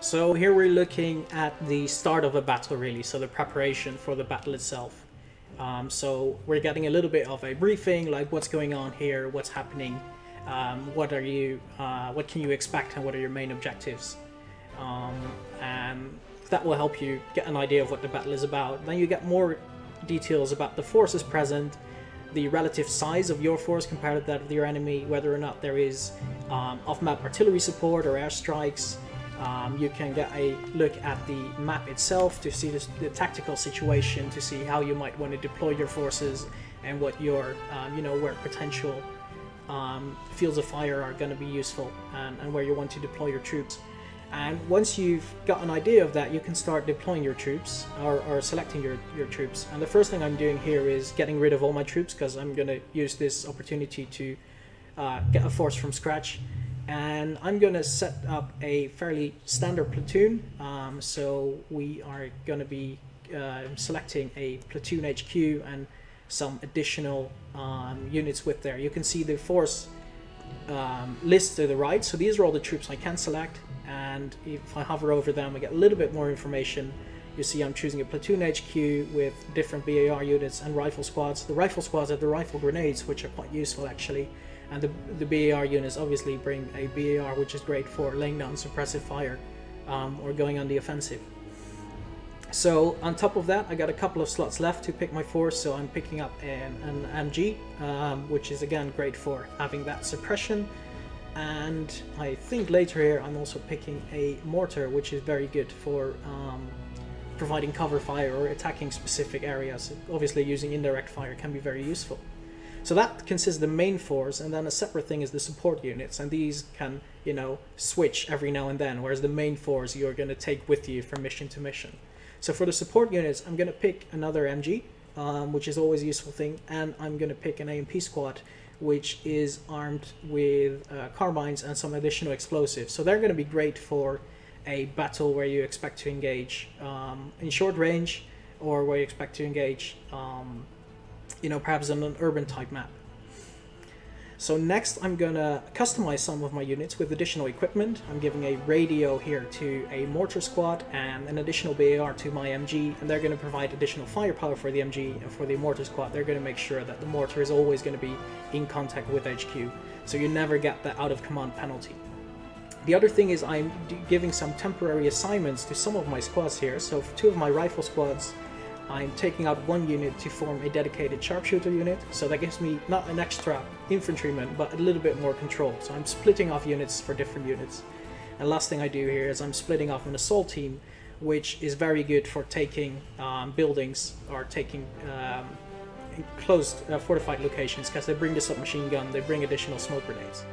So here we're looking at the start of a battle, really, so the preparation for the battle itself. So we're getting a little bit of a briefing, like what's going on here, what's happening, what can you expect, and what are your main objectives. And that will help you get an idea of what the battle is about. Then you get more details about the forces present, the relative size of your force compared to that of your enemy, whether or not there is off-map artillery support or airstrikes. You can get a look at the map itself to see the tactical situation, to see how you might want to deploy your forces and what your, where potential fields of fire are going to be useful, and where you want to deploy your troops. And once you've got an idea of that, you can start deploying your troops or selecting your troops. And the first thing I'm doing here is getting rid of all my troops, because I'm going to use this opportunity to get a force from scratch. And I'm going to set up a fairly standard platoon. So we are going to be selecting a platoon HQ and some additional units with there. You can see the force list to the right. So these are all the troops I can select. And if I hover over them, I get a little bit more information. You see I'm choosing a platoon HQ with different BAR units and rifle squads. The rifle squads are the rifle grenades, which are quite useful actually. And the BAR units obviously bring a BAR, which is great for laying down suppressive fire or going on the offensive. So on top of that, I got a couple of slots left to pick my force, so I'm picking up an MG, which is again great for having that suppression. And I think later here I'm also picking a mortar, which is very good for providing cover fire or attacking specific areas. Obviously using indirect fire can be very useful. So that consists of the main force, and then a separate thing is the support units, and these can, switch every now and then, whereas the main force you're going to take with you from mission to mission. So for the support units, I'm going to pick another MG, which is always a useful thing, and I'm going to pick an AMP squad, which is armed with carbines and some additional explosives. So they're going to be great for a battle where you expect to engage in short range, or where you expect to engage perhaps on an urban type map. So next I'm gonna customize some of my units with additional equipment. I'm giving a radio here to a mortar squad and an additional BAR to my MG, and they're going to provide additional firepower for the MG, and for the mortar squad they're going to make sure that the mortar is always going to be in contact with HQ, so you never get the out of command penalty. The other thing is I'm giving some temporary assignments to some of my squads here. So for two of my rifle squads, I'm taking out one unit to form a dedicated sharpshooter unit, so that gives me not an extra infantryman, but a little bit more control. So I'm splitting off units for different units. And last thing I do here is I'm splitting off an assault team, which is very good for taking buildings or taking enclosed fortified locations, because they bring the submachine gun, they bring additional smoke grenades.